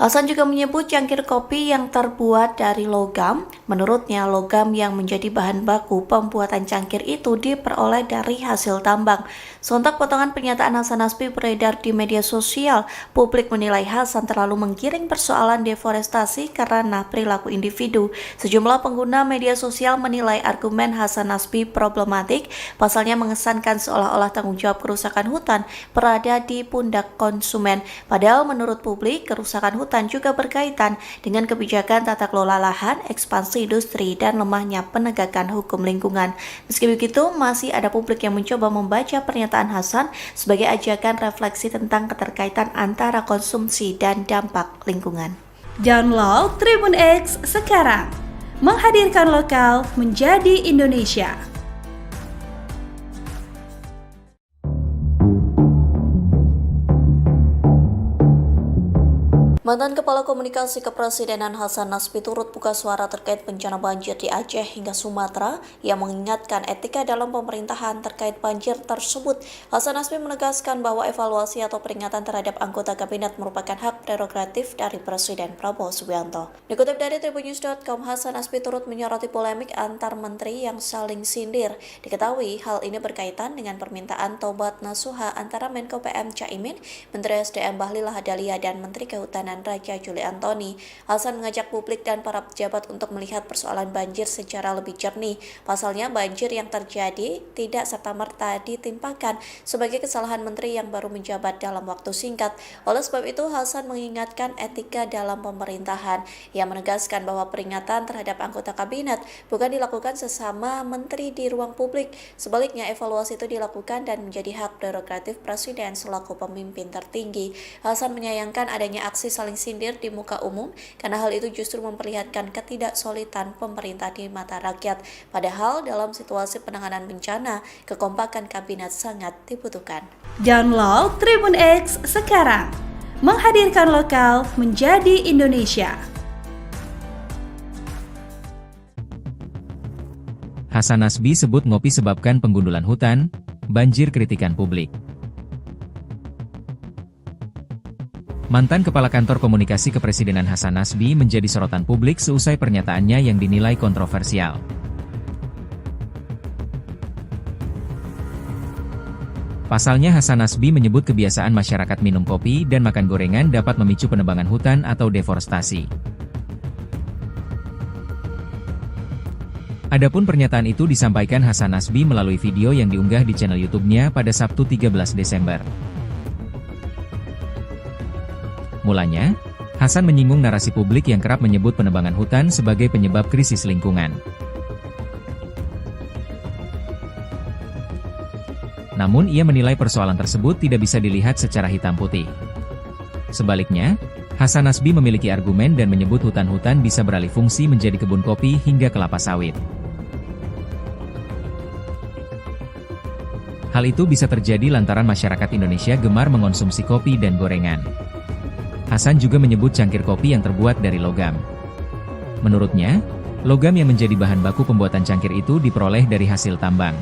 Hasan juga menyebut cangkir kopi yang terbuat dari logam. Menurutnya, logam yang menjadi bahan baku pembuatan cangkir itu diperoleh dari hasil tambang. Sontak potongan pernyataan Hasan Nasbi beredar di media sosial. Publik menilai Hasan terlalu menggiring persoalan deforestasi karena perilaku individu. Sejumlah pengguna media sosial menilai argumen Hasan Nasbi problematik. Pasalnya mengesankan seolah-olah tanggung jawab kerusakan hutan berada di pundak konsumen. Padahal menurut publik, kerusakan hutan juga berkaitan dengan kebijakan tata kelola lahan, ekspansi industri, dan lemahnya penegakan hukum lingkungan. Meski begitu, masih ada publik yang mencoba membaca pernyataan Hasan sebagai ajakan refleksi tentang keterkaitan antara konsumsi dan dampak lingkungan. Download Tribun X sekarang, menghadirkan lokal menjadi Indonesia. Mantan Kepala Komunikasi Kepresidenan Hasan Nasbi turut buka suara terkait bencana banjir di Aceh hingga Sumatera yang mengingatkan etika dalam pemerintahan terkait banjir tersebut. Hasan Nasbi menegaskan bahwa evaluasi atau peringatan terhadap anggota kabinet merupakan hak prerogatif dari Presiden Prabowo Subianto. Dikutip dari tribunnews.com, Hasan Nasbi turut menyoroti polemik antar menteri yang saling sindir. Diketahui hal ini berkaitan dengan permintaan tobat nasuha antara Menko PM Caimin, Menteri SDM Bahlil Lahadalia, dan Menteri Kehutanan Raja Juli Antoni. Hasan mengajak publik dan para pejabat untuk melihat persoalan banjir secara lebih jernih. Pasalnya, banjir yang terjadi tidak serta-merta ditimpakan sebagai kesalahan menteri yang baru menjabat dalam waktu singkat. Oleh sebab itu, Hasan mengingatkan etika dalam pemerintahan. Ia menegaskan bahwa peringatan terhadap anggota kabinet bukan dilakukan sesama menteri di ruang publik. Sebaliknya, evaluasi itu dilakukan dan menjadi hak prerogatif Presiden selaku pemimpin tertinggi. Hasan menyayangkan adanya aksi saling sindir di muka umum karena hal itu justru memperlihatkan ketidaksolidan pemerintah di mata rakyat. Padahal dalam situasi penanganan bencana, kekompakan kabinet sangat dibutuhkan. Download Tribun X sekarang, menghadirkan lokal menjadi Indonesia. Hasan Nasbi sebut ngopi sebabkan penggundulan hutan, banjir kritikan publik. Mantan Kepala Kantor Komunikasi Kepresidenan Hasan Nasbi menjadi sorotan publik seusai pernyataannya yang dinilai kontroversial. Pasalnya, Hasan Nasbi menyebut kebiasaan masyarakat minum kopi dan makan gorengan dapat memicu penebangan hutan atau deforestasi. Adapun pernyataan itu disampaikan Hasan Nasbi melalui video yang diunggah di channel YouTube-nya pada Sabtu 13 Desember. Mulanya, Hasan menyinggung narasi publik yang kerap menyebut penebangan hutan sebagai penyebab krisis lingkungan. Namun ia menilai persoalan tersebut tidak bisa dilihat secara hitam putih. Sebaliknya, Hasan Nasbi memiliki argumen dan menyebut hutan-hutan bisa beralih fungsi menjadi kebun kopi hingga kelapa sawit. Hal itu bisa terjadi lantaran masyarakat Indonesia gemar mengonsumsi kopi dan gorengan. Hasan juga menyebut cangkir kopi yang terbuat dari logam. Menurutnya, logam yang menjadi bahan baku pembuatan cangkir itu diperoleh dari hasil tambang.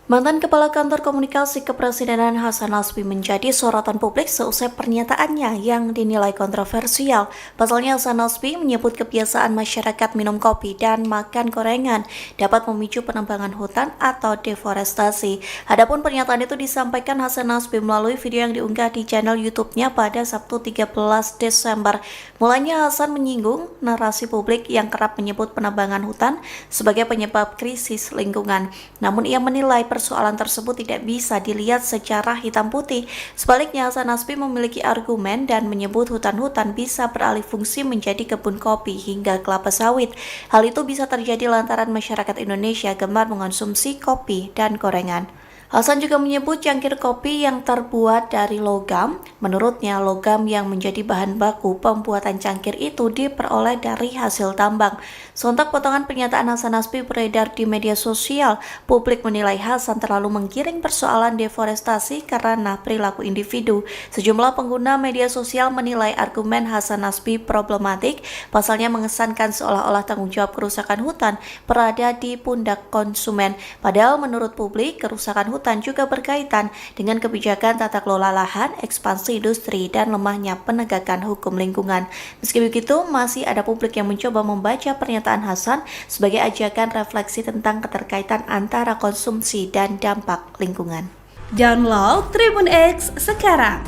Mantan Kepala Kantor Komunikasi Kepresidenan Hasan Nasbi menjadi sorotan publik seusai pernyataannya yang dinilai kontroversial. Pasalnya, Hasan Nasbi menyebut kebiasaan masyarakat minum kopi dan makan gorengan dapat memicu penebangan hutan atau deforestasi. Adapun pernyataan itu disampaikan Hasan Nasbi melalui video yang diunggah di channel YouTube-nya pada Sabtu 13 Desember. Mulanya Hasan menyinggung narasi publik yang kerap menyebut penebangan hutan sebagai penyebab krisis lingkungan. Namun ia menilai persoalan tersebut tidak bisa dilihat secara hitam putih. Sebaliknya, Hasan Nasbi memiliki argumen dan menyebut hutan-hutan bisa beralih fungsi menjadi kebun kopi hingga kelapa sawit. Hal itu bisa terjadi lantaran masyarakat Indonesia gemar mengonsumsi kopi dan gorengan. Hasan juga menyebut cangkir kopi yang terbuat dari logam. Menurutnya, logam yang menjadi bahan baku pembuatan cangkir itu diperoleh dari hasil tambang. Sontak potongan pernyataan Hasan Nasbi beredar di media sosial. Publik menilai Hasan terlalu menggiring persoalan deforestasi karena perilaku individu. Sejumlah pengguna media sosial menilai argumen Hasan Nasbi problematik. Pasalnya mengesankan seolah-olah tanggung jawab kerusakan hutan berada di pundak konsumen. Padahal menurut publik, kerusakan hutan juga berkaitan dengan kebijakan tata kelola lahan, ekspansi industri, dan lemahnya penegakan hukum lingkungan. Meski begitu, masih ada publik yang mencoba membaca pernyataan Hasan sebagai ajakan refleksi tentang keterkaitan antara konsumsi dan dampak lingkungan. Download Tribun X sekarang,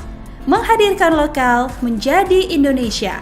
menghadirkan lokal menjadi Indonesia.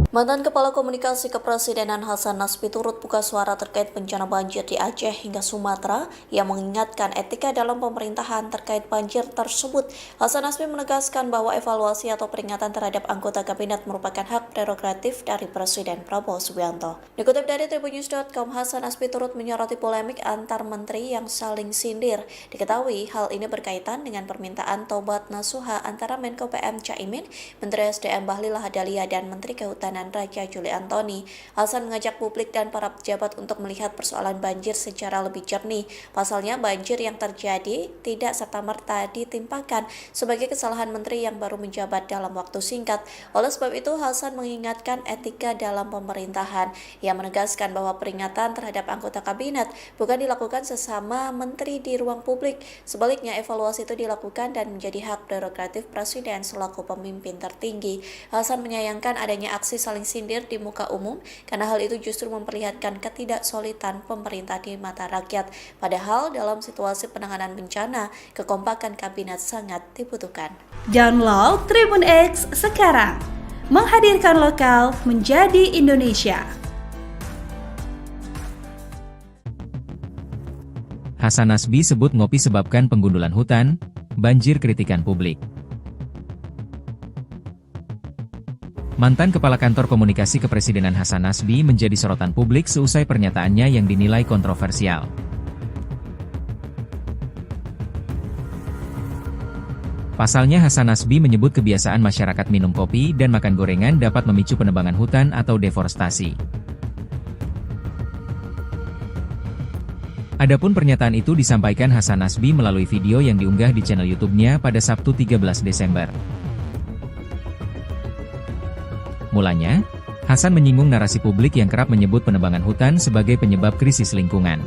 Mantan Kepala Komunikasi Kepresidenan Hasan Nasbi turut buka suara terkait bencana banjir di Aceh hingga Sumatera yang mengingatkan etika dalam pemerintahan terkait banjir tersebut. Hasan Nasbi menegaskan bahwa evaluasi atau peringatan terhadap anggota kabinet merupakan hak prerogatif dari Presiden Prabowo Subianto. Dikutip dari tribunnews.com, Hasan Nasbi turut menyoroti polemik antar menteri yang saling sindir. Diketahui hal ini berkaitan dengan permintaan tobat nasuha antara Menko PM Caimin, Menteri SDM Bahlil Lahadalia, dan Menteri Kehutanan Raja Juli Antoni. Hasan mengajak publik dan para pejabat untuk melihat persoalan banjir secara lebih jernih. Pasalnya, banjir yang terjadi tidak serta-merta ditimpakan sebagai kesalahan menteri yang baru menjabat dalam waktu singkat. Oleh sebab itu, Hasan mengingatkan etika dalam pemerintahan. Ia menegaskan bahwa peringatan terhadap anggota kabinet bukan dilakukan sesama menteri di ruang publik. Sebaliknya, evaluasi itu dilakukan dan menjadi hak prerogatif Presiden selaku pemimpin tertinggi. Hasan menyayangkan adanya aksi saling sindir di muka umum karena hal itu justru memperlihatkan ketidaksolidan pemerintah di mata rakyat. Padahal dalam situasi penanganan bencana, kekompakan kabinet sangat dibutuhkan. Download Tribun X sekarang, menghadirkan lokal menjadi Indonesia. Hasan Nasbi sebut ngopi sebabkan penggundulan hutan, banjir kritikan publik. Mantan Kepala Kantor Komunikasi Kepresidenan Hasan Nasbi menjadi sorotan publik seusai pernyataannya yang dinilai kontroversial. Pasalnya Hasan Nasbi menyebut kebiasaan masyarakat minum kopi dan makan gorengan dapat memicu penebangan hutan atau deforestasi. Adapun pernyataan itu disampaikan Hasan Nasbi melalui video yang diunggah di channel YouTube-nya pada Sabtu 13 Desember. Mulanya, Hasan menyinggung narasi publik yang kerap menyebut penebangan hutan sebagai penyebab krisis lingkungan.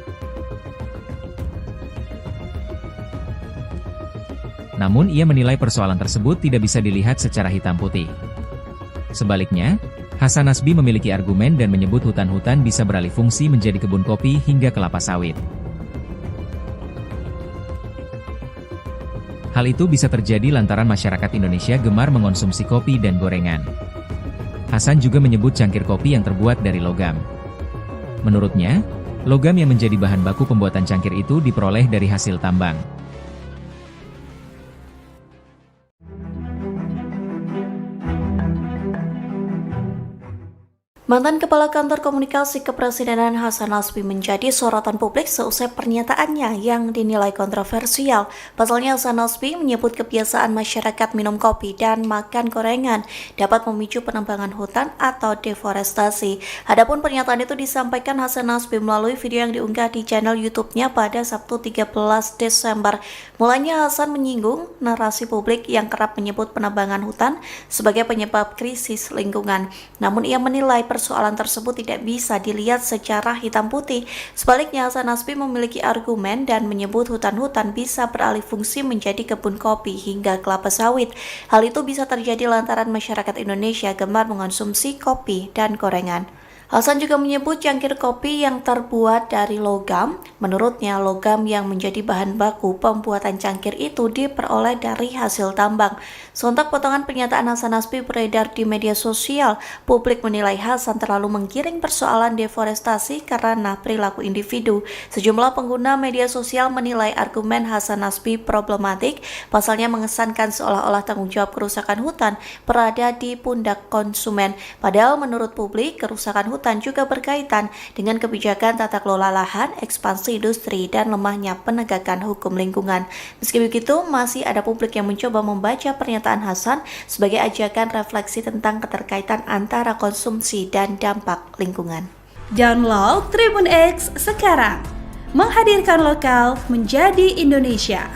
Namun ia menilai persoalan tersebut tidak bisa dilihat secara hitam putih. Sebaliknya, Hasan Nasbi memiliki argumen dan menyebut hutan-hutan bisa beralih fungsi menjadi kebun kopi hingga kelapa sawit. Hal itu bisa terjadi lantaran masyarakat Indonesia gemar mengonsumsi kopi dan gorengan. Hasan juga menyebut cangkir kopi yang terbuat dari logam. Menurutnya, logam yang menjadi bahan baku pembuatan cangkir itu diperoleh dari hasil tambang. Mantan Kepala Kantor Komunikasi Kepresidenan Hasan Nasbi menjadi sorotan publik seusai pernyataannya yang dinilai kontroversial. Pasalnya Hasan Nasbi menyebut kebiasaan masyarakat minum kopi dan makan gorengan dapat memicu penebangan hutan atau deforestasi. Adapun pernyataan itu disampaikan Hasan Nasbi melalui video yang diunggah di channel YouTube-nya pada Sabtu 13 Desember. Mulanya Hasan menyinggung narasi publik yang kerap menyebut penebangan hutan sebagai penyebab krisis lingkungan. Namun ia menilai persoalan tersebut tidak bisa dilihat secara hitam putih. Sebaliknya, Hasan Nasbi memiliki argumen dan menyebut hutan-hutan bisa beralih fungsi menjadi kebun kopi hingga kelapa sawit. Hal itu bisa terjadi lantaran masyarakat Indonesia gemar mengonsumsi kopi dan gorengan. Hasan juga menyebut cangkir kopi yang terbuat dari logam. Menurutnya, logam yang menjadi bahan baku pembuatan cangkir itu diperoleh dari hasil tambang. Sontak potongan pernyataan Hasan Nasbi beredar di media sosial. Publik menilai Hasan terlalu menggiring persoalan deforestasi karena perilaku individu. Sejumlah pengguna media sosial menilai argumen Hasan Nasbi problematik. Pasalnya mengesankan seolah-olah tanggung jawab kerusakan hutan berada di pundak konsumen. Padahal menurut publik, kerusakan hutan juga berkaitan dengan kebijakan tata kelola lahan, ekspansi industri, dan lemahnya penegakan hukum lingkungan. Meski begitu, masih ada publik yang mencoba membaca pernyataan Hasan sebagai ajakan refleksi tentang keterkaitan antara konsumsi dan dampak lingkungan. Download Tribun X sekarang, menghadirkan lokal menjadi Indonesia.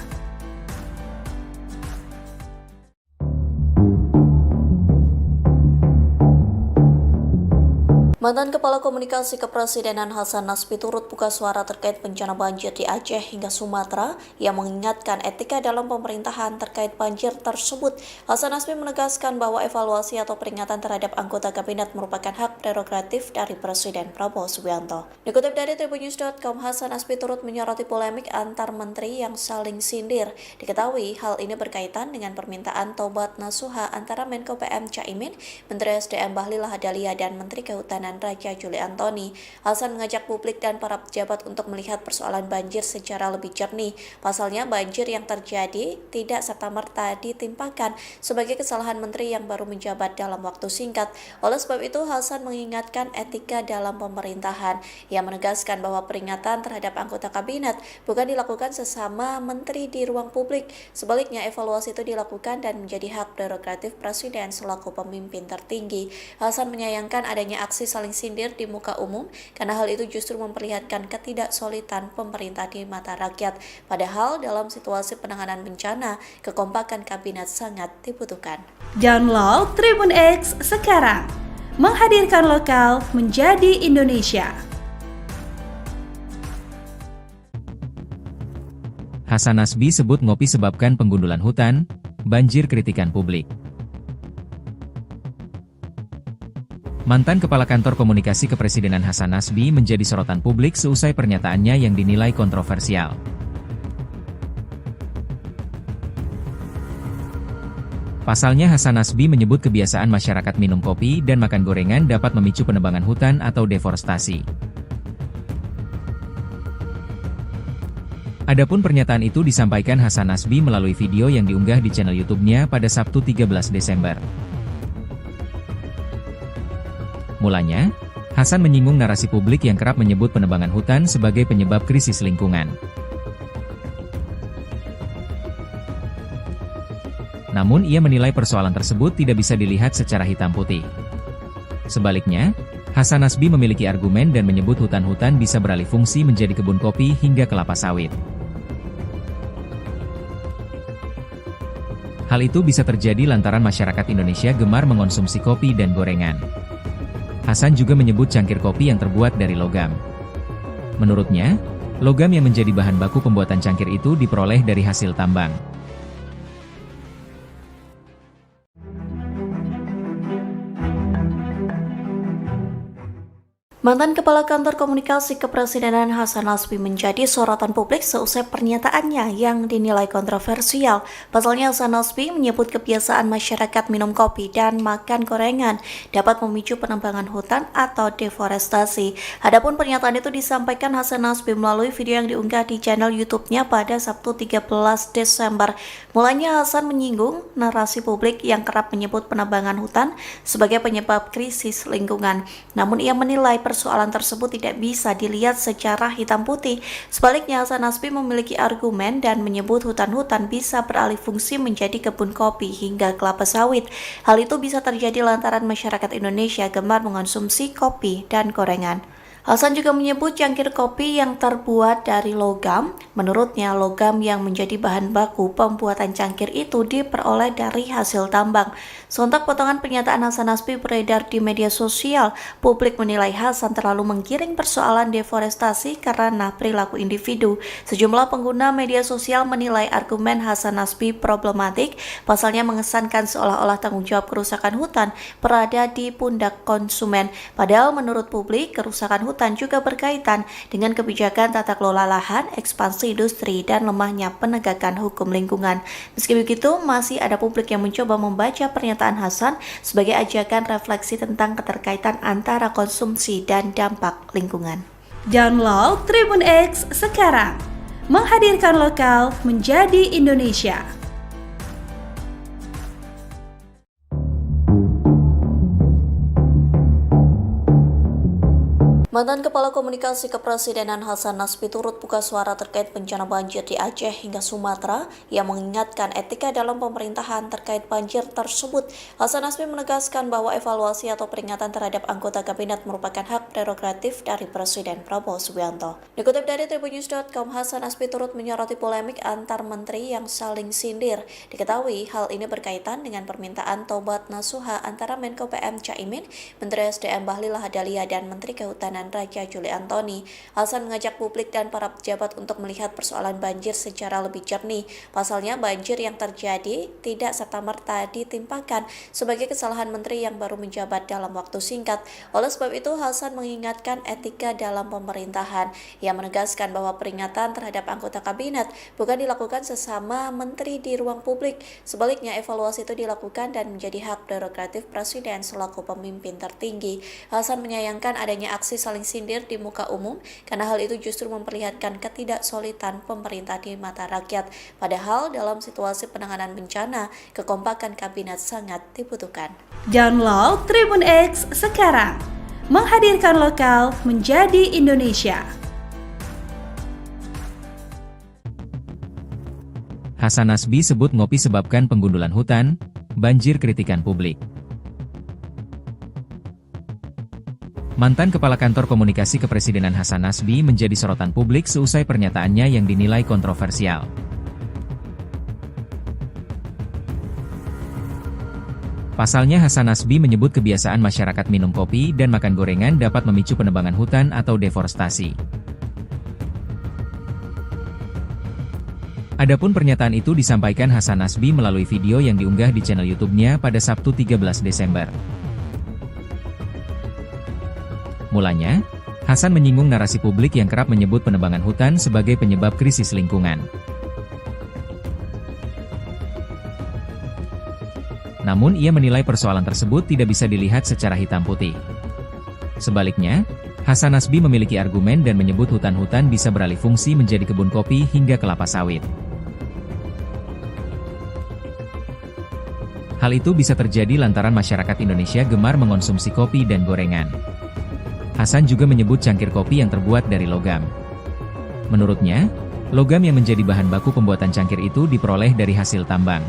Mantan Kepala Komunikasi Kepresidenan Hasan Nasbi turut buka suara terkait bencana banjir di Aceh hingga Sumatera yang mengingatkan etika dalam pemerintahan terkait banjir tersebut. Hasan Nasbi menegaskan bahwa evaluasi atau peringatan terhadap anggota kabinet merupakan hak prerogatif dari Presiden Prabowo Subianto. Dikutip dari tribunnews.com, Hasan Nasbi turut menyoroti polemik antar menteri yang saling sindir. Diketahui hal ini berkaitan dengan permintaan tobat nasuha antara Menko PM Caimin, Menteri SDM Bahlil Lahadalia, dan Menteri Kehutanan Raja Juli Antoni. Hasan mengajak publik dan para pejabat untuk melihat persoalan banjir secara lebih jernih. Pasalnya, banjir yang terjadi tidak serta-merta ditimpakan sebagai kesalahan menteri yang baru menjabat dalam waktu singkat. Oleh sebab itu, Hasan mengingatkan etika dalam pemerintahan. Ia menegaskan bahwa peringatan terhadap anggota kabinet bukan dilakukan sesama menteri di ruang publik. Sebaliknya, evaluasi itu dilakukan dan menjadi hak prerogatif Presiden selaku pemimpin tertinggi. Hasan menyayangkan adanya aksi saling sindir di muka umum karena hal itu justru memperlihatkan ketidaksolidan pemerintah di mata rakyat. Padahal dalam situasi penanganan bencana, kekompakan kabinet sangat dibutuhkan. Download Tribun X sekarang, menghadirkan lokal menjadi Indonesia. Hasan Nasbi sebut ngopi sebabkan penggundulan hutan, banjir kritikan publik. Mantan Kepala Kantor Komunikasi Kepresidenan Hasan Nasbi menjadi sorotan publik seusai pernyataannya yang dinilai kontroversial. Pasalnya Hasan Nasbi menyebut kebiasaan masyarakat minum kopi dan makan gorengan dapat memicu penebangan hutan atau deforestasi. Adapun pernyataan itu disampaikan Hasan Nasbi melalui video yang diunggah di channel YouTube-nya pada Sabtu 13 Desember. Mulanya, Hasan menyinggung narasi publik yang kerap menyebut penebangan hutan sebagai penyebab krisis lingkungan. Namun ia menilai persoalan tersebut tidak bisa dilihat secara hitam putih. Sebaliknya, Hasan Nasbi memiliki argumen dan menyebut hutan-hutan bisa beralih fungsi menjadi kebun kopi hingga kelapa sawit. Hal itu bisa terjadi lantaran masyarakat Indonesia gemar mengonsumsi kopi dan gorengan. Hasan juga menyebut cangkir kopi yang terbuat dari logam. Menurutnya, logam yang menjadi bahan baku pembuatan cangkir itu diperoleh dari hasil tambang. Mantan Kepala Kantor Komunikasi Kepresidenan Hasan Nasbi menjadi sorotan publik seusai pernyataannya yang dinilai kontroversial. Pasalnya Hasan Nasbi menyebut kebiasaan masyarakat minum kopi dan makan gorengan dapat memicu penebangan hutan atau deforestasi. Adapun pernyataan itu disampaikan Hasan Nasbi melalui video yang diunggah di channel YouTube-nya pada Sabtu 13 Desember. Mulanya Hasan menyinggung narasi publik yang kerap menyebut penebangan hutan sebagai penyebab krisis lingkungan. Namun ia menilai persoalan tersebut tidak bisa dilihat secara hitam putih. Sebaliknya, Hasan Nasbi memiliki argumen dan menyebut hutan-hutan bisa beralih fungsi menjadi kebun kopi hingga kelapa sawit. Hal itu bisa terjadi lantaran masyarakat Indonesia gemar mengonsumsi kopi dan gorengan. Hasan juga menyebut cangkir kopi yang terbuat dari logam. Menurutnya, logam yang menjadi bahan baku pembuatan cangkir itu diperoleh dari hasil tambang. Sontak potongan pernyataan Hasan Nasbi beredar di media sosial. Publik menilai Hasan terlalu menggiring persoalan deforestasi karena perilaku individu. Sejumlah pengguna media sosial menilai argumen Hasan Nasbi problematik. Pasalnya mengesankan seolah-olah tanggung jawab kerusakan hutan berada di pundak konsumen. Padahal menurut publik, kerusakan hutan juga berkaitan dengan kebijakan tata kelola lahan, ekspansi industri, dan lemahnya penegakan hukum lingkungan. Meski begitu, masih ada publik yang mencoba membaca pernyataan Hasan sebagai ajakan refleksi tentang keterkaitan antara konsumsi dan dampak lingkungan. Download Tribun X sekarang, menghadirkan lokal menjadi Indonesia. Mantan Kepala Komunikasi Kepresidenan Hasan Nasbi turut buka suara terkait bencana banjir di Aceh hingga Sumatera yang mengingatkan etika dalam pemerintahan terkait banjir tersebut. Hasan Nasbi menegaskan bahwa evaluasi atau peringatan terhadap anggota kabinet merupakan hak prerogatif dari Presiden Prabowo Subianto. Dikutip dari tribunnews.com, Hasan Nasbi turut menyoroti polemik antar menteri yang saling sindir. Diketahui hal ini berkaitan dengan permintaan tobat nasuha antara Menko PM Caimin, Menteri SDM Bahlil Lahadalia, dan Menteri Kehutanan Raja Juli Antoni. Hasan mengajak publik dan para pejabat untuk melihat persoalan banjir secara lebih jernih. Pasalnya, banjir yang terjadi tidak serta-merta ditimpakan sebagai kesalahan menteri yang baru menjabat dalam waktu singkat. Oleh sebab itu, Hasan mengingatkan etika dalam pemerintahan. Ia menegaskan bahwa peringatan terhadap anggota kabinet bukan dilakukan sesama menteri di ruang publik. Sebaliknya, evaluasi itu dilakukan dan menjadi hak prerogatif Presiden selaku pemimpin tertinggi. Hasan menyayangkan adanya aksi saling sindir di muka umum karena hal itu justru memperlihatkan ketidaksolidan pemerintah di mata rakyat. Padahal dalam situasi penanganan bencana, kekompakan kabinet sangat dibutuhkan. Download Tribun X sekarang, menghadirkan lokal menjadi Indonesia. Hasan Nasbi sebut ngopi sebabkan penggundulan hutan, banjir kritikan publik. Mantan Kepala Kantor Komunikasi Kepresidenan Hasan Nasbi menjadi sorotan publik seusai pernyataannya yang dinilai kontroversial. Pasalnya Hasan Nasbi menyebut kebiasaan masyarakat minum kopi dan makan gorengan dapat memicu penebangan hutan atau deforestasi. Adapun pernyataan itu disampaikan Hasan Nasbi melalui video yang diunggah di channel YouTube-nya pada Sabtu 13 Desember. Mulanya, Hasan menyinggung narasi publik yang kerap menyebut penebangan hutan sebagai penyebab krisis lingkungan. Namun ia menilai persoalan tersebut tidak bisa dilihat secara hitam putih. Sebaliknya, Hasan Nasbi memiliki argumen dan menyebut hutan-hutan bisa beralih fungsi menjadi kebun kopi hingga kelapa sawit. Hal itu bisa terjadi lantaran masyarakat Indonesia gemar mengonsumsi kopi dan gorengan. Hasan juga menyebut cangkir kopi yang terbuat dari logam. Menurutnya, logam yang menjadi bahan baku pembuatan cangkir itu diperoleh dari hasil tambang.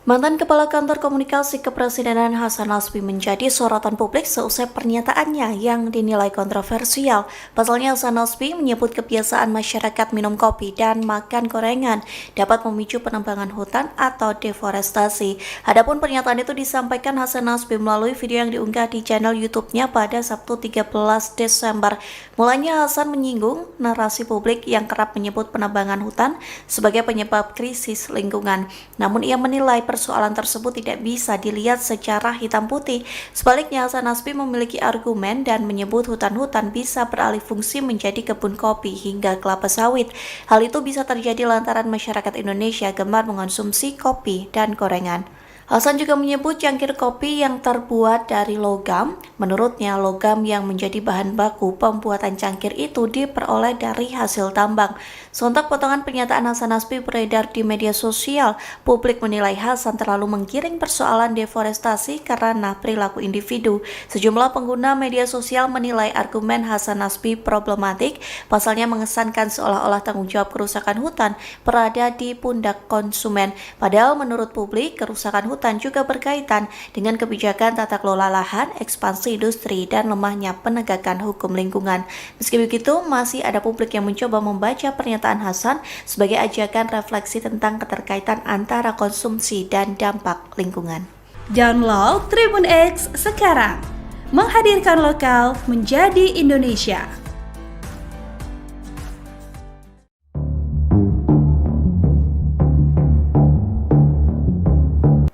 Mantan Kepala Kantor Komunikasi Kepresidenan Hasan Nasbi menjadi sorotan publik seusai pernyataannya yang dinilai kontroversial. Pasalnya Hasan Nasbi menyebut kebiasaan masyarakat minum kopi dan makan gorengan dapat memicu penebangan hutan atau deforestasi. Adapun pernyataan itu disampaikan Hasan Nasbi melalui video yang diunggah di channel YouTube-nya pada Sabtu 13 Desember. Mulanya Hasan menyinggung narasi publik yang kerap menyebut penebangan hutan sebagai penyebab krisis lingkungan. Namun ia menilai persoalan tersebut tidak bisa dilihat secara hitam putih. Sebaliknya, Hasan Nasbi memiliki argumen dan menyebut hutan-hutan bisa beralih fungsi menjadi kebun kopi hingga kelapa sawit. Hal itu bisa terjadi lantaran masyarakat Indonesia gemar mengonsumsi kopi dan gorengan. Hasan juga menyebut cangkir kopi yang terbuat dari logam. Menurutnya, logam yang menjadi bahan baku pembuatan cangkir itu diperoleh dari hasil tambang. Sontak potongan pernyataan Hasan Nasbi beredar di media sosial. Publik menilai Hasan terlalu menggiring persoalan deforestasi karena perilaku individu. Sejumlah pengguna media sosial menilai argumen Hasan Nasbi problematik. Pasalnya mengesankan seolah-olah tanggung jawab kerusakan hutan berada di pundak konsumen. Padahal menurut publik, kerusakan hutan juga berkaitan dengan kebijakan tata kelola lahan, ekspansi industri, dan lemahnya penegakan hukum lingkungan. Meski begitu, masih ada publik yang mencoba membaca pernyataan Hasan sebagai ajakan refleksi tentang keterkaitan antara konsumsi dan dampak lingkungan. Download Tribun X sekarang, menghadirkan lokal menjadi Indonesia.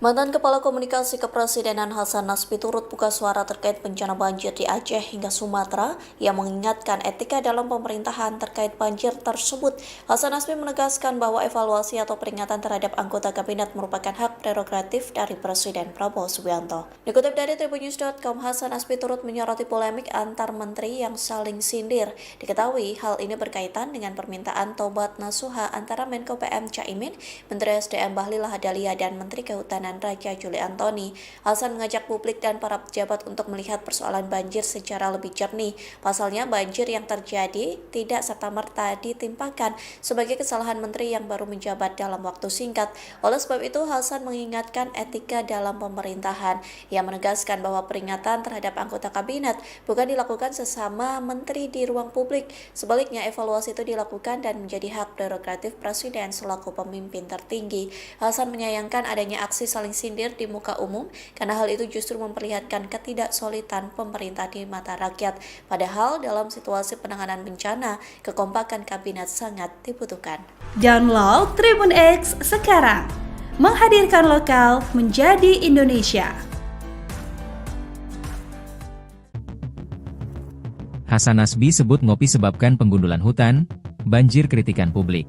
Mantan Kepala Komunikasi Kepresidenan Hasan Nasbi turut buka suara terkait bencana banjir di Aceh hingga Sumatera yang mengingatkan etika dalam pemerintahan terkait banjir tersebut. Hasan Nasbi menegaskan bahwa evaluasi atau peringatan terhadap anggota kabinet merupakan hak prerogatif dari Presiden Prabowo Subianto. Dikutip dari tribunnews.com, Hasan Nasbi turut menyoroti polemik antar menteri yang saling sindir. Diketahui hal ini berkaitan dengan permintaan tobat nasuha antara Menko PM Caimin, Menteri SDM Bahlil Lahadalia, dan Menteri Kehutanan Raja Juli Antoni. Hasan mengajak publik dan para pejabat untuk melihat persoalan banjir secara lebih jernih. Pasalnya, banjir yang terjadi tidak serta-merta ditimpakan sebagai kesalahan menteri yang baru menjabat dalam waktu singkat. Oleh sebab itu, Hasan mengingatkan etika dalam pemerintahan. Ia menegaskan bahwa peringatan terhadap anggota kabinet bukan dilakukan sesama menteri di ruang publik. Sebaliknya, evaluasi itu dilakukan dan menjadi hak prerogatif Presiden selaku pemimpin tertinggi. Hasan menyayangkan adanya aksi saling sindir di muka umum karena hal itu justru memperlihatkan ketidaksolidan pemerintah di mata rakyat. Padahal dalam situasi penanganan bencana, kekompakan kabinet sangat dibutuhkan. Download Tribun X sekarang, menghadirkan lokal menjadi Indonesia. Hasan Nasbi sebut ngopi sebabkan penggundulan hutan, banjir kritikan publik.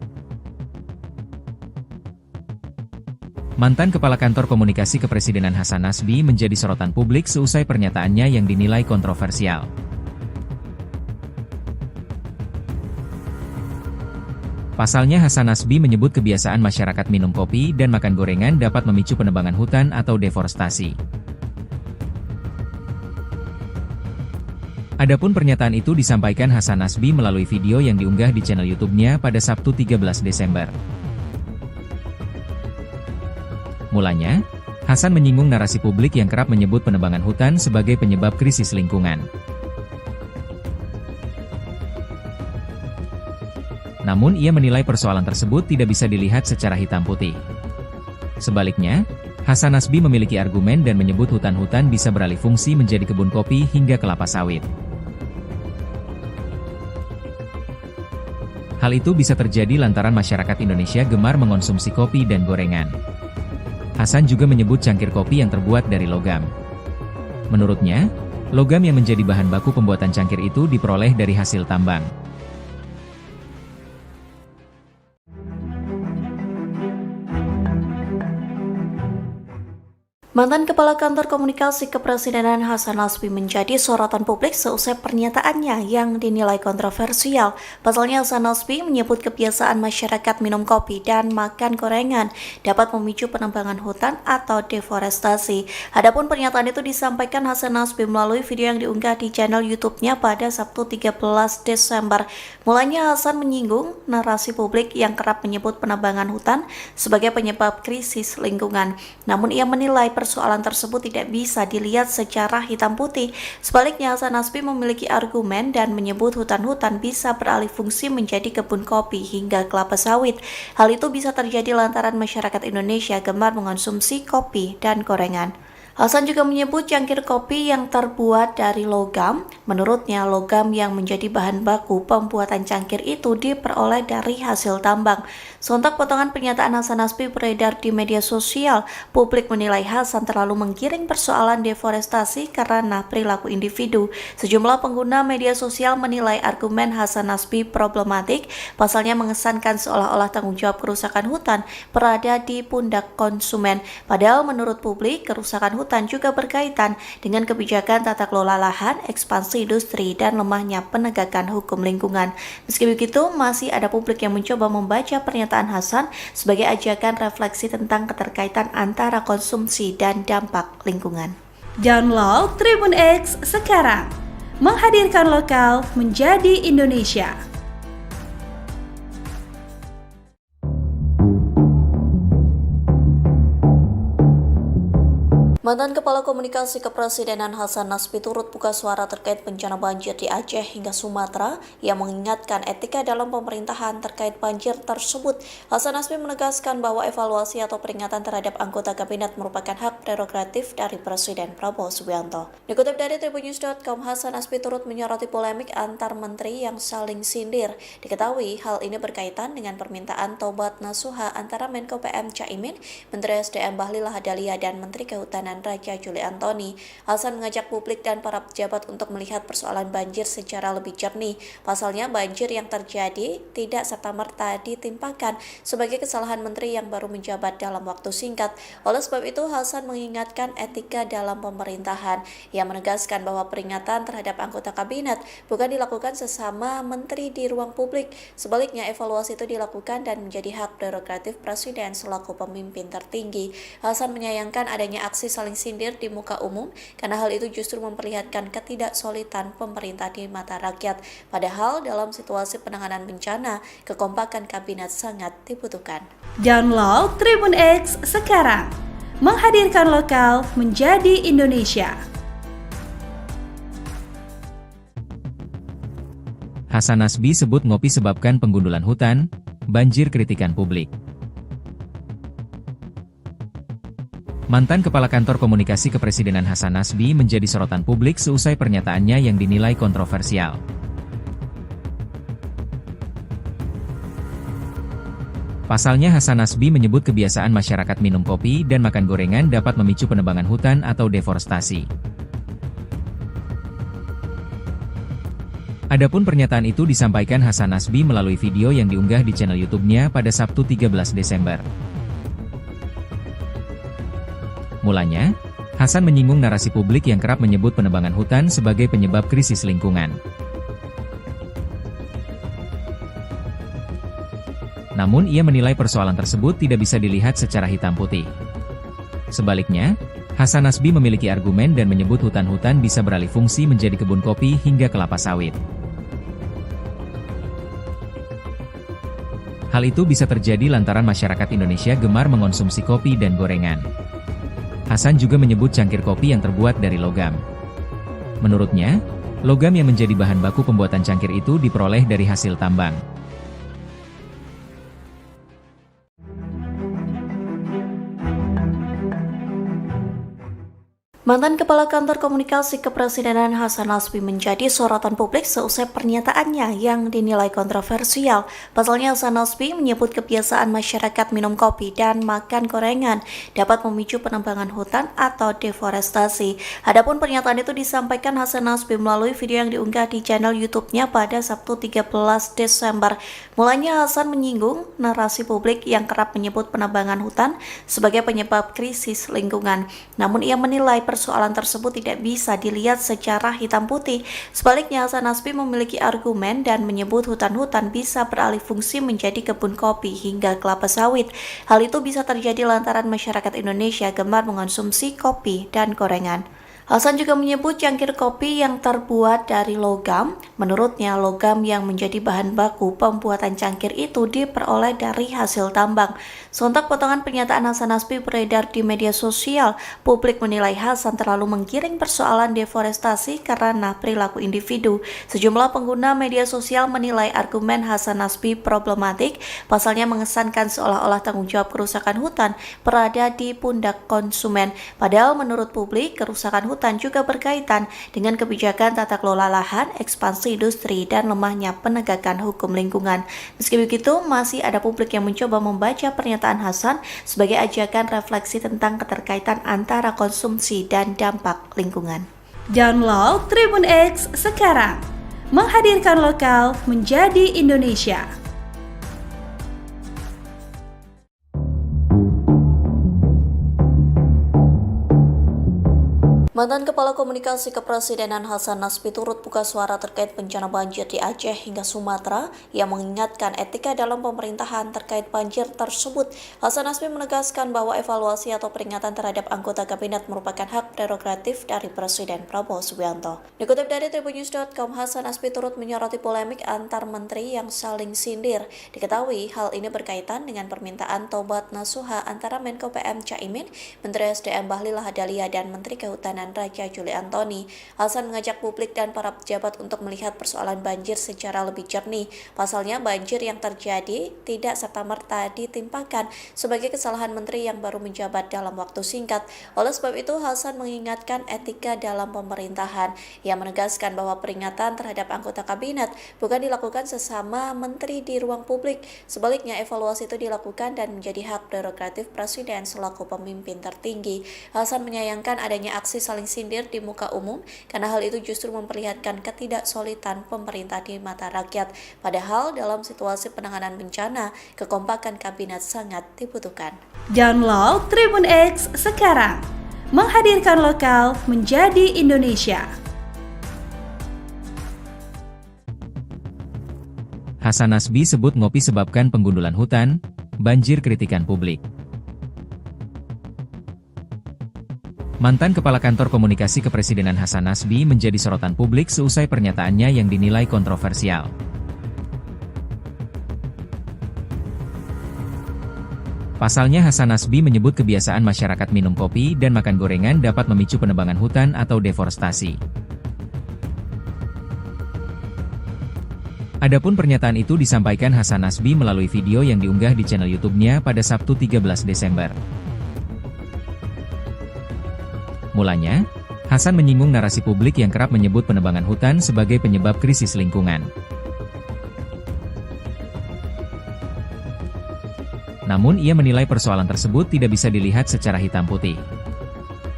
Mantan Kepala Kantor Komunikasi Kepresidenan Hasan Nasbi menjadi sorotan publik seusai pernyataannya yang dinilai kontroversial. Pasalnya Hasan Nasbi menyebut kebiasaan masyarakat minum kopi dan makan gorengan dapat memicu penebangan hutan atau deforestasi. Adapun pernyataan itu disampaikan Hasan Nasbi melalui video yang diunggah di channel YouTube-nya pada Sabtu 13 Desember. Mulanya, Hasan menyinggung narasi publik yang kerap menyebut penebangan hutan sebagai penyebab krisis lingkungan. Namun ia menilai persoalan tersebut tidak bisa dilihat secara hitam putih. Sebaliknya, Hasan Nasbi memiliki argumen dan menyebut hutan-hutan bisa beralih fungsi menjadi kebun kopi hingga kelapa sawit. Hal itu bisa terjadi lantaran masyarakat Indonesia gemar mengonsumsi kopi dan gorengan. Hasan juga menyebut cangkir kopi yang terbuat dari logam. Menurutnya, logam yang menjadi bahan baku pembuatan cangkir itu diperoleh dari hasil tambang. Mantan Kepala Kantor Komunikasi Kepresidenan Hasan Nasbi menjadi sorotan publik seusai pernyataannya yang dinilai kontroversial. Pasalnya Hasan Nasbi menyebut kebiasaan masyarakat minum kopi dan makan gorengan dapat memicu penebangan hutan atau deforestasi. Adapun pernyataan itu disampaikan Hasan Nasbi melalui video yang diunggah di channel YouTube-nya pada Sabtu 13 Desember. Mulanya Hasan menyinggung narasi publik yang kerap menyebut penebangan hutan sebagai penyebab krisis lingkungan. Namun ia menilai persoalan tersebut tidak bisa dilihat secara hitam putih. Sebaliknya, Hasan Nasbi memiliki argumen dan menyebut hutan-hutan bisa beralih fungsi menjadi kebun kopi hingga kelapa sawit. Hal itu bisa terjadi lantaran masyarakat Indonesia gemar mengonsumsi kopi dan gorengan. Hasan juga menyebut cangkir kopi yang terbuat dari logam. Menurutnya, logam yang menjadi bahan baku pembuatan cangkir itu diperoleh dari hasil tambang. Sontak potongan pernyataan Hasan Nasbi beredar di media sosial. Publik menilai Hasan terlalu menggiring persoalan deforestasi karena perilaku individu. Sejumlah pengguna media sosial menilai argumen Hasan Nasbi problematik. Pasalnya mengesankan seolah-olah tanggung jawab kerusakan hutan berada di pundak konsumen. Padahal menurut publik, kerusakan hutan juga berkaitan dengan kebijakan tata kelola lahan, ekspansi industri, dan lemahnya penegakan hukum lingkungan. Meski begitu, masih ada publik yang mencoba membaca pernyataan Hasan sebagai ajakan refleksi tentang keterkaitan antara konsumsi dan dampak lingkungan. Download Tribun X sekarang, menghadirkan lokal menjadi Indonesia. Mantan Kepala Komunikasi Kepresidenan Hasan Nasbi turut buka suara terkait bencana banjir di Aceh hingga Sumatera yang mengingatkan etika dalam pemerintahan terkait banjir tersebut. Hasan Nasbi menegaskan bahwa evaluasi atau peringatan terhadap anggota kabinet merupakan hak prerogatif dari Presiden Prabowo Subianto. Dikutip dari tribunnews.com, Hasan Nasbi turut menyoroti polemik antar menteri yang saling sindir. Diketahui hal ini berkaitan dengan permintaan Tobat Nasuha antara Menko PM Caimin, Menteri SDM Bahlil Lahadalia, dan Menteri Kehutanan Raja Juli Antoni. Hasan mengajak publik dan para pejabat untuk melihat persoalan banjir secara lebih jernih. Pasalnya, banjir yang terjadi tidak serta-merta ditimpakan sebagai kesalahan menteri yang baru menjabat dalam waktu singkat. Oleh sebab itu, Hasan mengingatkan etika dalam pemerintahan. Ia menegaskan bahwa peringatan terhadap anggota kabinet bukan dilakukan sesama menteri di ruang publik. Sebaliknya, evaluasi itu dilakukan dan menjadi hak prerogatif Presiden selaku pemimpin tertinggi. Hasan menyayangkan adanya aksi saling sindir di muka umum karena hal itu justru memperlihatkan ketidaksolidan pemerintah di mata rakyat. Padahal dalam situasi penanganan bencana, kekompakan kabinet sangat dibutuhkan. Download Tribun X sekarang, menghadirkan lokal menjadi Indonesia. Hasan Nasbi sebut ngopi sebabkan penggundulan hutan, banjir kritikan publik. Mantan Kepala Kantor Komunikasi Kepresidenan Hasan Nasbi menjadi sorotan publik seusai pernyataannya yang dinilai kontroversial. Pasalnya Hasan Nasbi menyebut kebiasaan masyarakat minum kopi dan makan gorengan dapat memicu penebangan hutan atau deforestasi. Adapun pernyataan itu disampaikan Hasan Nasbi melalui video yang diunggah di channel YouTube-nya pada Sabtu 13 Desember. Mulanya, Hasan menyinggung narasi publik yang kerap menyebut penebangan hutan sebagai penyebab krisis lingkungan. Namun ia menilai persoalan tersebut tidak bisa dilihat secara hitam putih. Sebaliknya, Hasan Nasbi memiliki argumen dan menyebut hutan-hutan bisa beralih fungsi menjadi kebun kopi hingga kelapa sawit. Hal itu bisa terjadi lantaran masyarakat Indonesia gemar mengonsumsi kopi dan gorengan. Hasan juga menyebut cangkir kopi yang terbuat dari logam. Menurutnya, logam yang menjadi bahan baku pembuatan cangkir itu diperoleh dari hasil tambang. Mantan Kepala Kantor Komunikasi Kepresidenan Hasan Nasbi menjadi sorotan publik seusai pernyataannya yang dinilai kontroversial. Pasalnya Hasan Nasbi menyebut kebiasaan masyarakat minum kopi dan makan gorengan dapat memicu penebangan hutan atau deforestasi. Adapun pernyataan itu disampaikan Hasan Nasbi melalui video yang diunggah di channel YouTube-nya pada Sabtu 13 Desember. Mulanya Hasan menyinggung narasi publik yang kerap menyebut penebangan hutan sebagai penyebab krisis lingkungan. Namun ia menilai persoalan tersebut tidak bisa dilihat secara hitam putih. Sebaliknya, Hasan Nasbi memiliki argumen dan menyebut hutan-hutan bisa beralih fungsi menjadi kebun kopi hingga kelapa sawit. Hal itu bisa terjadi lantaran masyarakat Indonesia gemar mengonsumsi kopi dan gorengan. Hasan juga menyebut cangkir kopi yang terbuat dari logam. Menurutnya, logam yang menjadi bahan baku pembuatan cangkir itu diperoleh dari hasil tambang. Sontak potongan pernyataan Hasan Nasbi beredar di media sosial. Publik menilai Hasan terlalu menggiring persoalan deforestasi karena perilaku individu. Sejumlah pengguna media sosial menilai argumen Hasan Nasbi problematik. Pasalnya mengesankan seolah-olah tanggung jawab kerusakan hutan berada di pundak konsumen. Padahal menurut publik, kerusakan hutan juga berkaitan dengan kebijakan tata kelola lahan, ekspansi industri, dan lemahnya penegakan hukum lingkungan. Meski begitu, masih ada publik yang mencoba membaca pernyataan Hasan sebagai ajakan refleksi tentang keterkaitan antara konsumsi dan dampak lingkungan. Download Tribun X sekarang, menghadirkan lokal menjadi Indonesia. Mantan Kepala Komunikasi Kepresidenan Hasan Nasbi turut buka suara terkait bencana banjir di Aceh hingga Sumatera yang mengingatkan etika dalam pemerintahan terkait banjir tersebut. Hasan Nasbi menegaskan bahwa evaluasi atau peringatan terhadap anggota kabinet merupakan hak prerogatif dari Presiden Prabowo Subianto. Dikutip dari tribunnews.com, Hasan Nasbi turut menyoroti polemik antar menteri yang saling sindir. Diketahui hal ini berkaitan dengan permintaan tobat nasuha antara Menko PM Caimin, Menteri SDM Bahlil Lahadalia, dan Menteri Kehutanan Raja Juli Antoni. Hasan mengajak publik dan para pejabat untuk melihat persoalan banjir secara lebih jernih. Pasalnya, banjir yang terjadi tidak serta-merta ditimpakan sebagai kesalahan menteri yang baru menjabat dalam waktu singkat. Oleh sebab itu, Hasan mengingatkan etika dalam pemerintahan. Ia menegaskan bahwa peringatan terhadap anggota kabinet bukan dilakukan sesama menteri di ruang publik. Sebaliknya, evaluasi itu dilakukan dan menjadi hak prerogatif Presiden selaku pemimpin tertinggi. Hasan menyayangkan adanya aksi saling sindir di muka umum karena hal itu justru memperlihatkan ketidaksolidan pemerintah di mata rakyat. Padahal dalam situasi penanganan bencana, kekompakan kabinet sangat dibutuhkan. Download Tribun X sekarang, menghadirkan lokal menjadi Indonesia. Hasan Nasbi sebut ngopi sebabkan penggundulan hutan, banjir kritikan publik. Mantan Kepala Kantor Komunikasi Kepresidenan Hasan Nasbi menjadi sorotan publik seusai pernyataannya yang dinilai kontroversial. Pasalnya Hasan Nasbi menyebut kebiasaan masyarakat minum kopi dan makan gorengan dapat memicu penebangan hutan atau deforestasi. Adapun pernyataan itu disampaikan Hasan Nasbi melalui video yang diunggah di channel YouTube-nya pada Sabtu 13 Desember. Mulanya, Hasan menyinggung narasi publik yang kerap menyebut penebangan hutan sebagai penyebab krisis lingkungan. Namun ia menilai persoalan tersebut tidak bisa dilihat secara hitam putih.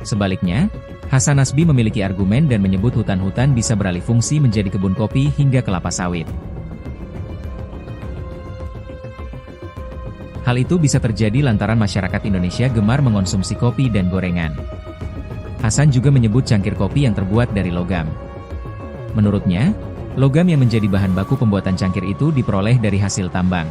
Sebaliknya, Hasan Nasbi memiliki argumen dan menyebut hutan-hutan bisa beralih fungsi menjadi kebun kopi hingga kelapa sawit. Hal itu bisa terjadi lantaran masyarakat Indonesia gemar mengonsumsi kopi dan gorengan. Hasan juga menyebut cangkir kopi yang terbuat dari logam. Menurutnya, logam yang menjadi bahan baku pembuatan cangkir itu diperoleh dari hasil tambang.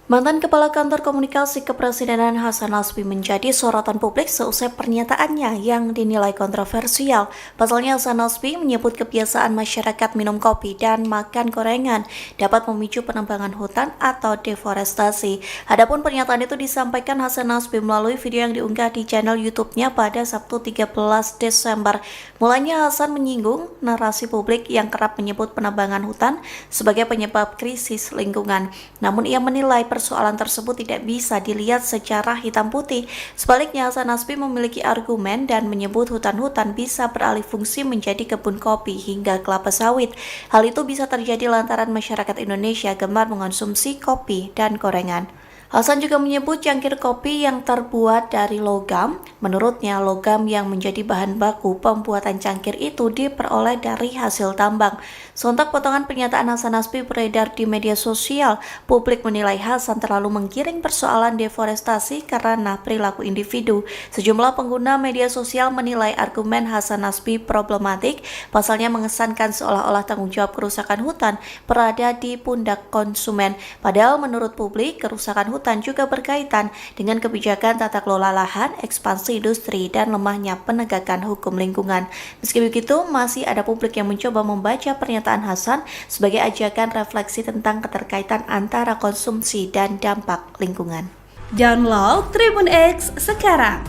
Mantan Kepala Kantor Komunikasi Kepresidenan Hasan Nasbi menjadi sorotan publik seusai pernyataannya yang dinilai kontroversial. Pasalnya Hasan Nasbi menyebut kebiasaan masyarakat minum kopi dan makan gorengan dapat memicu penebangan hutan atau deforestasi. Adapun pernyataan itu disampaikan Hasan Nasbi melalui video yang diunggah di channel YouTube-nya pada Sabtu 13 Desember. Mulanya Hasan menyinggung narasi publik yang kerap menyebut penebangan hutan sebagai penyebab krisis lingkungan. Namun ia menilai persoalan tersebut tidak bisa dilihat secara hitam putih. Sebaliknya, Hasan Nasbi memiliki argumen dan menyebut hutan-hutan bisa beralih fungsi menjadi kebun kopi hingga kelapa sawit. Hal itu bisa terjadi lantaran masyarakat Indonesia gemar mengonsumsi kopi dan gorengan. Hasan juga menyebut cangkir kopi yang terbuat dari logam. Menurutnya, logam yang menjadi bahan baku pembuatan cangkir itu diperoleh dari hasil tambang. Sontak potongan pernyataan Hasan Nasbi beredar di media sosial. Publik menilai Hasan terlalu menggiring persoalan deforestasi karena perilaku individu. Sejumlah pengguna media sosial menilai argumen Hasan Nasbi problematik. Pasalnya mengesankan seolah-olah tanggung jawab kerusakan hutan berada di pundak konsumen. Padahal menurut publik, kerusakan hutan juga berkaitan dengan kebijakan tata kelola lahan, ekspansi industri, dan lemahnya penegakan hukum lingkungan. Meski begitu, masih ada publik yang mencoba membaca pernyataan Hasan sebagai ajakan refleksi tentang keterkaitan antara konsumsi dan dampak lingkungan. Download Tribun X sekarang,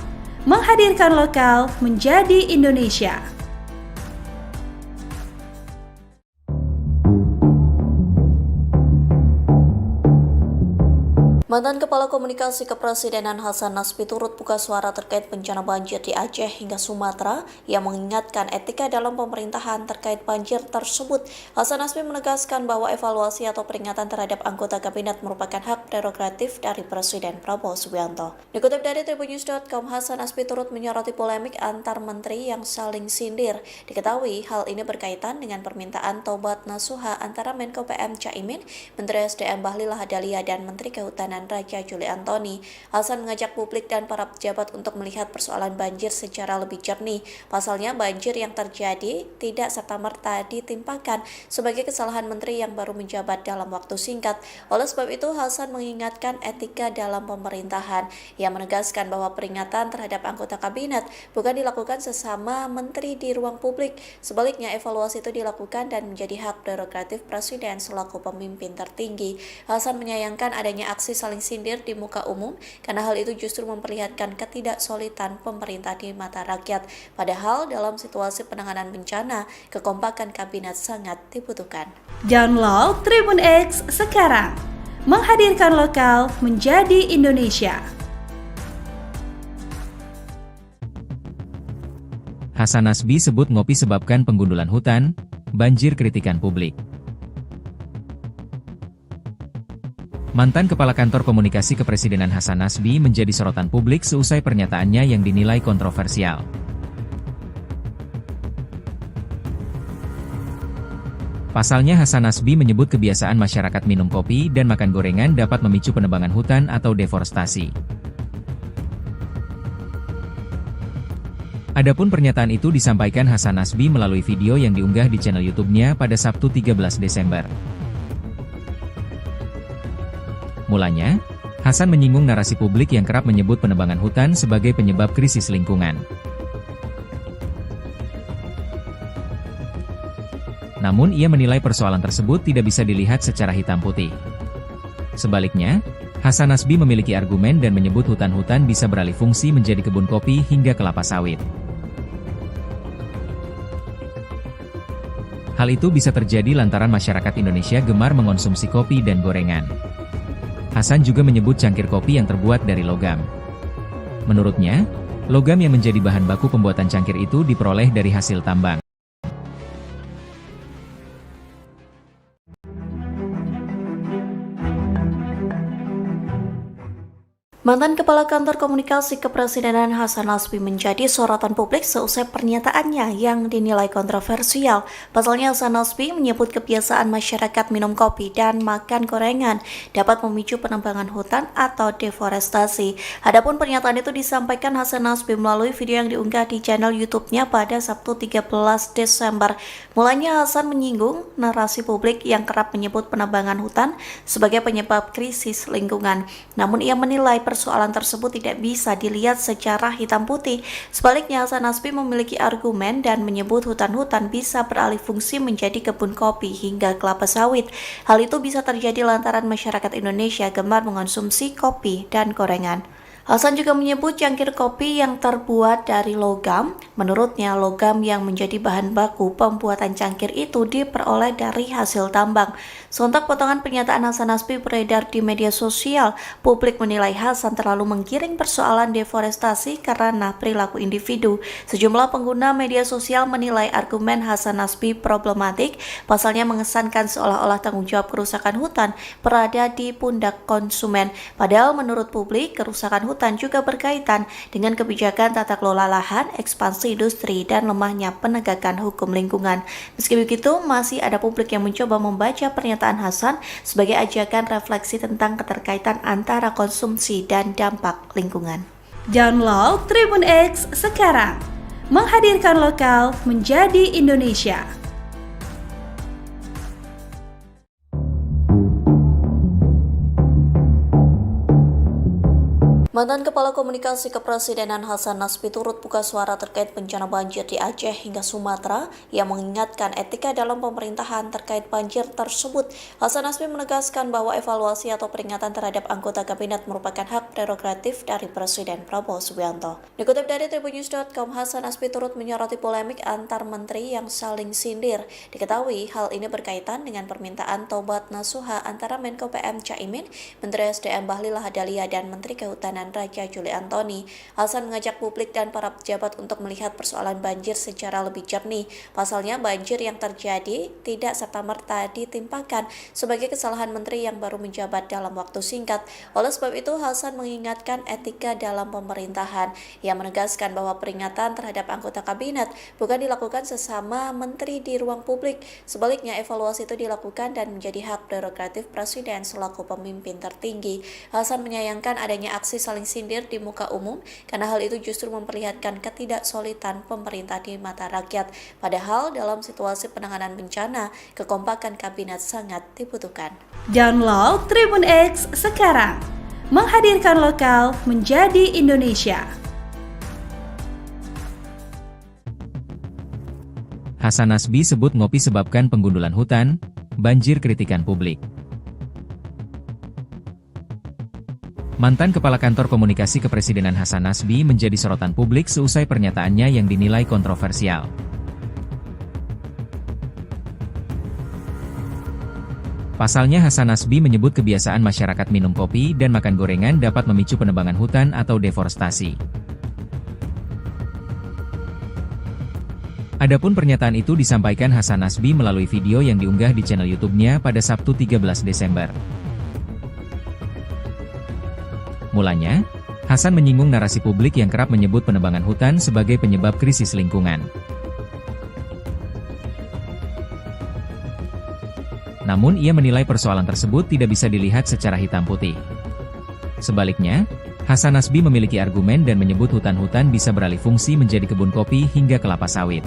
menghadirkan lokal menjadi Indonesia. Mantan Kepala Komunikasi Kepresidenan Hasan Nasbi turut buka suara terkait bencana banjir di Aceh hingga Sumatera yang mengingatkan etika dalam pemerintahan terkait banjir tersebut. Hasan Nasbi menegaskan bahwa evaluasi atau peringatan terhadap anggota kabinet merupakan hak prerogatif dari Presiden Prabowo Subianto. Dikutip dari tribunnews.com, Hasan Nasbi turut menyoroti polemik antar menteri yang saling sindir. Diketahui hal ini berkaitan dengan permintaan tobat nasuha antara Menko PM Caimin, Menteri SDM Bahlil Lahadalia, dan Menteri Kehutanan Raja Juli Antoni. Hasan mengajak publik dan para pejabat untuk melihat persoalan banjir secara lebih jernih. Pasalnya, banjir yang terjadi tidak serta-merta ditimpakan sebagai kesalahan menteri yang baru menjabat dalam waktu singkat. Oleh sebab itu, Hasan mengingatkan etika dalam pemerintahan. Ia menegaskan bahwa peringatan terhadap anggota kabinet bukan dilakukan sesama menteri di ruang publik. Sebaliknya, evaluasi itu dilakukan dan menjadi hak prerogatif Presiden selaku pemimpin tertinggi. Hasan menyayangkan adanya aksi saling sindir di muka umum karena hal itu justru memperlihatkan ketidaksolidan pemerintah di mata rakyat. Padahal dalam situasi penanganan bencana, kekompakan kabinet sangat dibutuhkan. Download Tribun X sekarang, menghadirkan lokal menjadi Indonesia. Hasan Nasbi sebut ngopi sebabkan penggundulan hutan, banjir kritikan publik. Mantan Kepala Kantor Komunikasi Kepresidenan Hasan Nasbi menjadi sorotan publik seusai pernyataannya yang dinilai kontroversial. Pasalnya, Hasan Nasbi menyebut kebiasaan masyarakat minum kopi dan makan gorengan dapat memicu penebangan hutan atau deforestasi. Adapun pernyataan itu disampaikan Hasan Nasbi melalui video yang diunggah di channel YouTube-nya pada Sabtu 13 Desember. Mulanya, Hasan menyinggung narasi publik yang kerap menyebut penebangan hutan sebagai penyebab krisis lingkungan. Namun ia menilai persoalan tersebut tidak bisa dilihat secara hitam putih. Sebaliknya, Hasan Nasbi memiliki argumen dan menyebut hutan-hutan bisa beralih fungsi menjadi kebun kopi hingga kelapa sawit. Hal itu bisa terjadi lantaran masyarakat Indonesia gemar mengonsumsi kopi dan gorengan. Hasan juga menyebut cangkir kopi yang terbuat dari logam. Menurutnya, logam yang menjadi bahan baku pembuatan cangkir itu diperoleh dari hasil tambang. Mantan Kepala Kantor Komunikasi Kepresidenan Hasan Nasbi menjadi sorotan publik seusai pernyataannya yang dinilai kontroversial. Pasalnya, Hasan Nasbi menyebut kebiasaan masyarakat minum kopi dan makan gorengan dapat memicu penebangan hutan atau deforestasi. Adapun pernyataan itu disampaikan Hasan Nasbi melalui video yang diunggah di channel YouTube-nya pada Sabtu 13 Desember. Mulanya Hasan menyinggung narasi publik yang kerap menyebut penebangan hutan sebagai penyebab krisis lingkungan. Namun ia menilai persoalan tersebut tidak bisa dilihat secara hitam putih. Sebaliknya, Hasan Nasbi memiliki argumen dan menyebut hutan-hutan bisa beralih fungsi menjadi kebun kopi hingga kelapa sawit. Hal itu bisa terjadi lantaran masyarakat Indonesia gemar mengonsumsi kopi dan gorengan. Hasan juga menyebut cangkir kopi yang terbuat dari logam. Menurutnya, logam yang menjadi bahan baku pembuatan cangkir itu diperoleh dari hasil tambang. Sontak potongan pernyataan Hasan Nasbi beredar di media sosial. Publik menilai Hasan terlalu menggiring persoalan deforestasi karena perilaku individu. Sejumlah pengguna media sosial menilai argumen Hasan Nasbi problematik. Pasalnya mengesankan seolah-olah tanggung jawab kerusakan hutan berada di pundak konsumen. Padahal menurut publik, kerusakan hutan juga berkaitan dengan kebijakan tata kelola lahan, ekspansi industri, dan lemahnya penegakan hukum lingkungan. Meski begitu, masih ada publik yang mencoba membaca pernyataan Hasan sebagai ajakan refleksi tentang keterkaitan antara konsumsi dan dampak lingkungan. Download Tribun X sekarang, menghadirkan lokal menjadi Indonesia. Mantan Kepala Komunikasi Kepresidenan Hasan Nasbi turut buka suara terkait bencana banjir di Aceh hingga Sumatera yang mengingatkan etika dalam pemerintahan terkait banjir tersebut. Hasan Nasbi menegaskan bahwa evaluasi atau peringatan terhadap anggota kabinet merupakan hak prerogatif dari Presiden Prabowo Subianto. Dikutip dari tribunnews.com, Hasan Nasbi turut menyoroti polemik antar menteri yang saling sindir. Diketahui hal ini berkaitan dengan permintaan tobat nasuha antara Menko PM Caimin, Menteri SDM Bahlil Lahadalia, dan Menteri Kehutanan Raja Juli Antoni. Hasan mengajak publik dan para pejabat untuk melihat persoalan banjir secara lebih jernih. Pasalnya, banjir yang terjadi tidak serta-merta ditimpakan sebagai kesalahan menteri yang baru menjabat dalam waktu singkat. Oleh sebab itu, Hasan mengingatkan etika dalam pemerintahan. Ia menegaskan bahwa peringatan terhadap anggota kabinet bukan dilakukan sesama menteri di ruang publik. Sebaliknya, evaluasi itu dilakukan dan menjadi hak prerogatif Presiden selaku pemimpin tertinggi. Hasan menyayangkan adanya aksi saling sindir di muka umum karena hal itu justru memperlihatkan ketidaksolidan pemerintah di mata rakyat. Padahal dalam situasi penanganan bencana, kekompakan kabinet sangat dibutuhkan. Download Tribun X sekarang, menghadirkan lokal menjadi Indonesia. Hasan Nasbi sebut ngopi sebabkan penggundulan hutan, banjir kritikan publik. Mantan Kepala Kantor Komunikasi Kepresidenan Hasan Nasbi menjadi sorotan publik seusai pernyataannya yang dinilai kontroversial. Pasalnya Hasan Nasbi menyebut kebiasaan masyarakat minum kopi dan makan gorengan dapat memicu penebangan hutan atau deforestasi. Adapun pernyataan itu disampaikan Hasan Nasbi melalui video yang diunggah di channel YouTube-nya pada Sabtu 13 Desember. Mulanya, Hasan menyinggung narasi publik yang kerap menyebut penebangan hutan sebagai penyebab krisis lingkungan. Namun ia menilai persoalan tersebut tidak bisa dilihat secara hitam putih. Sebaliknya, Hasan Nasbi memiliki argumen dan menyebut hutan-hutan bisa beralih fungsi menjadi kebun kopi hingga kelapa sawit.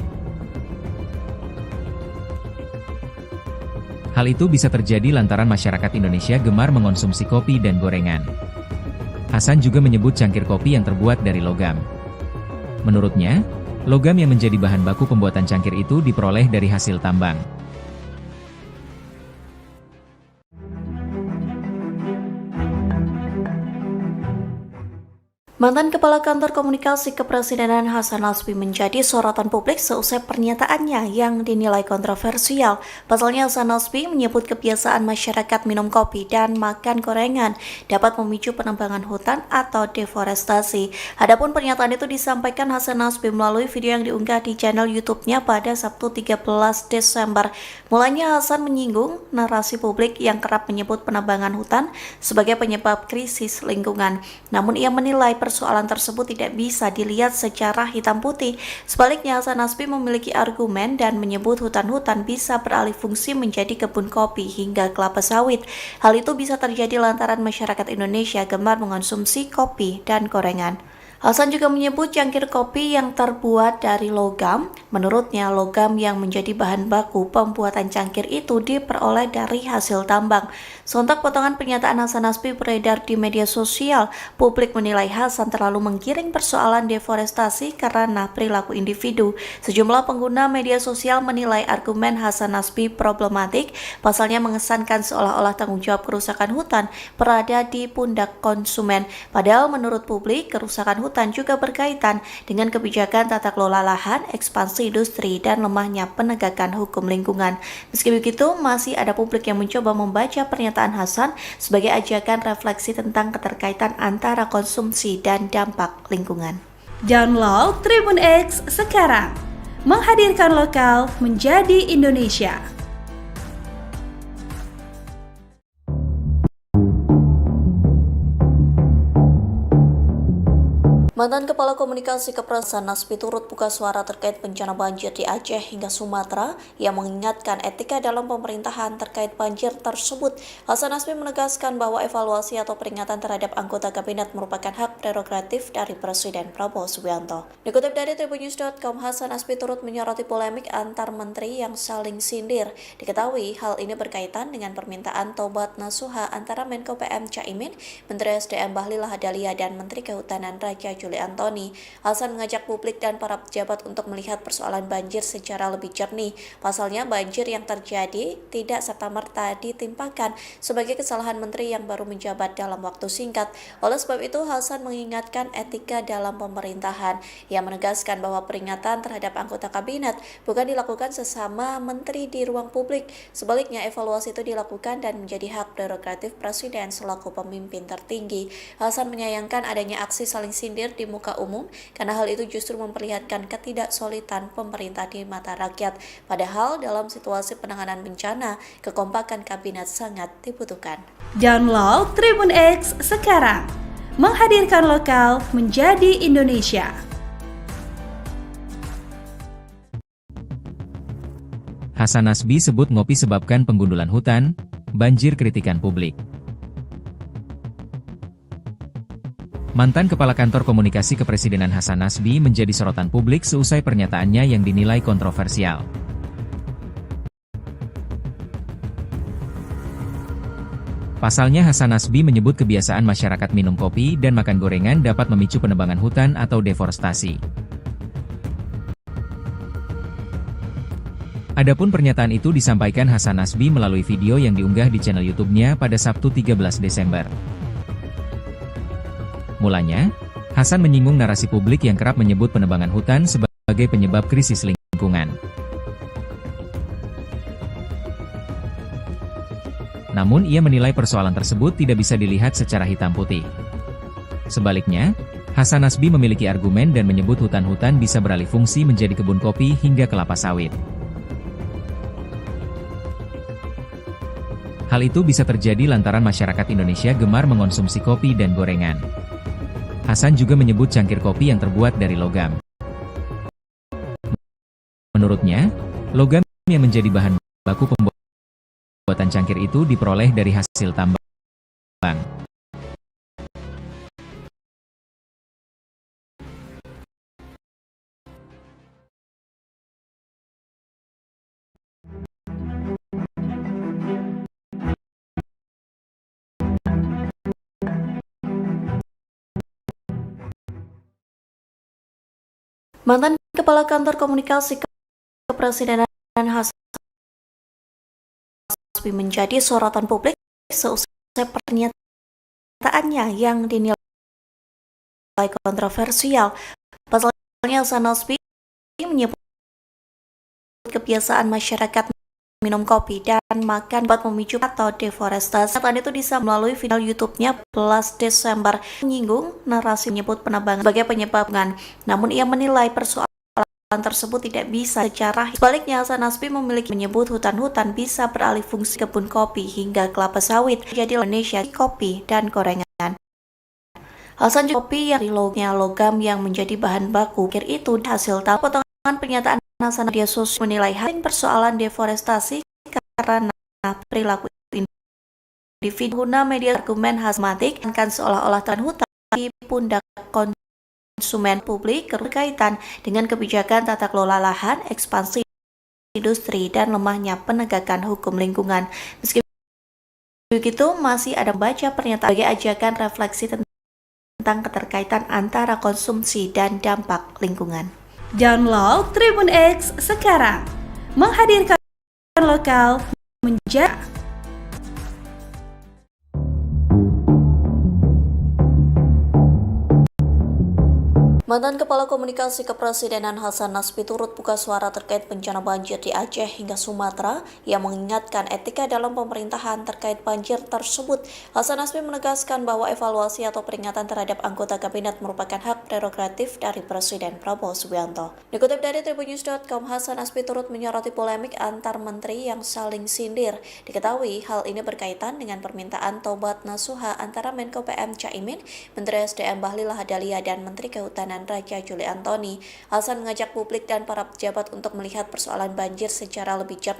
Hal itu bisa terjadi lantaran masyarakat Indonesia gemar mengonsumsi kopi dan gorengan. Hasan juga menyebut cangkir kopi yang terbuat dari logam. Menurutnya, logam yang menjadi bahan baku pembuatan cangkir itu diperoleh dari hasil tambang. Mantan Kepala Kantor Komunikasi Kepresidenan Hasan Nasbi menjadi sorotan publik seusai pernyataannya yang dinilai kontroversial. Pasalnya Hasan Nasbi menyebut kebiasaan masyarakat minum kopi dan makan gorengan dapat memicu penebangan hutan atau deforestasi. Adapun pernyataan itu disampaikan Hasan Nasbi melalui video yang diunggah di channel YouTube-nya pada Sabtu 13 Desember. Mulanya Hasan menyinggung narasi publik yang kerap menyebut penebangan hutan sebagai penyebab krisis lingkungan. Namun ia menilai persoalan tersebut tidak bisa dilihat secara hitam putih. Sebaliknya, Hasan Nasbi memiliki argumen dan menyebut hutan-hutan bisa beralih fungsi menjadi kebun kopi hingga kelapa sawit. Hal itu bisa terjadi lantaran masyarakat Indonesia gemar mengonsumsi kopi dan gorengan. Hasan juga menyebut cangkir kopi yang terbuat dari logam. Menurutnya, logam yang menjadi bahan baku pembuatan cangkir itu diperoleh dari hasil tambang. Sontak potongan pernyataan Hasan Nasbi beredar di media sosial. Publik menilai Hasan terlalu menggiring persoalan deforestasi karena perilaku individu. Sejumlah pengguna media sosial menilai argumen Hasan Nasbi problematik. Pasalnya mengesankan seolah-olah tanggung jawab kerusakan hutan berada di pundak konsumen. Padahal menurut publik, kerusakan hutan juga berkaitan dengan kebijakan tata kelola lahan, ekspansi industri, dan lemahnya penegakan hukum lingkungan. Meski begitu, masih ada publik yang mencoba membaca pernyataan Hasan sebagai ajakan refleksi tentang keterkaitan antara konsumsi dan dampak lingkungan. Download Tribun X sekarang, menghadirkan lokal menjadi Indonesia. Mantan Kepala Komunikasi Kepresidenan Nasbi turut buka suara terkait bencana banjir di Aceh hingga Sumatera yang mengingatkan etika dalam pemerintahan terkait banjir tersebut. Hasan Nasbi menegaskan bahwa evaluasi atau peringatan terhadap anggota kabinet merupakan hak prerogatif dari Presiden Prabowo Subianto. Dikutip dari tribunnews.com, Hasan Nasbi turut menyoroti polemik antar menteri yang saling sindir. Diketahui hal ini berkaitan dengan permintaan tobat nasuha antara Menko PM Caimin, Menteri SDM Bahlil Lahadalia, dan Menteri Kehutanan Raja Juli Antoni. Hasan mengajak publik dan para pejabat untuk melihat persoalan banjir secara lebih jernih. Pasalnya, banjir yang terjadi tidak serta-merta ditimpakan sebagai kesalahan menteri yang baru menjabat dalam waktu singkat. Oleh sebab itu, Hasan mengingatkan etika dalam pemerintahan. Ia menegaskan bahwa peringatan terhadap anggota kabinet bukan dilakukan sesama menteri di ruang publik. Sebaliknya, evaluasi itu dilakukan dan menjadi hak prerogatif Presiden selaku pemimpin tertinggi. Hasan menyayangkan adanya aksi saling sindir di muka umum karena hal itu justru memperlihatkan ketidaksolidan pemerintah di mata rakyat. Padahal dalam situasi penanganan bencana, kekompakan kabinet sangat dibutuhkan. Download Tribun X sekarang, menghadirkan lokal menjadi Indonesia. Hasan Nasbi sebut ngopi sebabkan penggundulan hutan, banjir kritikan publik. Mantan Kepala Kantor Komunikasi Kepresidenan Hasan Nasbi menjadi sorotan publik seusai pernyataannya yang dinilai kontroversial. Pasalnya Hasan Nasbi menyebut kebiasaan masyarakat minum kopi dan makan gorengan dapat memicu penebangan hutan atau deforestasi. Adapun pernyataan itu disampaikan Hasan Nasbi melalui video yang diunggah di channel YouTube-nya pada Sabtu 13 Desember. Mulanya, Hasan menyinggung narasi publik yang kerap menyebut penebangan hutan sebagai penyebab krisis lingkungan. Namun ia menilai persoalan tersebut tidak bisa dilihat secara hitam putih. Sebaliknya, Hasan Nasbi memiliki argumen dan menyebut hutan-hutan bisa beralih fungsi menjadi kebun kopi hingga kelapa sawit. Hal itu bisa terjadi lantaran masyarakat Indonesia gemar mengonsumsi kopi dan gorengan. Hasan juga menyebut cangkir kopi yang terbuat dari logam. Menurutnya, logam yang menjadi bahan baku pembuatan cangkir itu diperoleh dari hasil tambang. Mantan Kepala Kantor Komunikasi Kepresidenan Hasan Nasbi menjadi sorotan publik seusai pernyataannya yang dinilai kontroversial. Pasalnya Hasan Nasbi menyebut kebiasaan masyarakat minum kopi dan makan dapat memicu atau deforestasi. Pernyataan itu bisa melalui video YouTube-nya 11 Desember menyinggung narasi menyebut penebangan sebagai penyebabnya. Namun ia menilai persoalan tersebut tidak bisa secara sebaliknya. Hasan Nasbi memiliki menyebut hutan-hutan bisa beralih fungsi kebun kopi hingga kelapa sawit. Jadi Indonesia kopi dan gorengan. Hasan juga kopi yang logam yang menjadi bahan baku itu hasil potongan pernyataan Hasan media sosial menilai persoalan deforestasi karena perilaku individu. Guna media argumen hasmatik kan seolah-olah hutan di pundak konsumen publik berkaitan dengan kebijakan tata kelola lahan, ekspansi industri, dan lemahnya penegakan hukum lingkungan. Meski begitu, masih ada baca pernyataan sebagai ajakan refleksi tentang keterkaitan antara konsumsi dan dampak lingkungan. Download Tribun X sekarang, menghadirkan lokal menjadi Mantan Kepala Komunikasi Kepresidenan Hasan Nasbi turut buka suara terkait bencana banjir di Aceh hingga Sumatera yang mengingatkan etika dalam pemerintahan terkait banjir tersebut. Hasan Nasbi menegaskan bahwa evaluasi atau peringatan terhadap anggota kabinet merupakan hak prerogatif dari Presiden Prabowo Subianto. Dikutip dari tribunnews.com, Hasan Nasbi turut menyoroti polemik antar menteri yang saling sindir. Diketahui hal ini berkaitan dengan permintaan tobat nasuha antara Menko PM Caimin, Menteri SDM Bahlil Lahadalia, dan Menteri Kehutanan Raja Juli Antoni. Hasan mengajak publik dan para pejabat untuk melihat persoalan banjir secara lebih jernih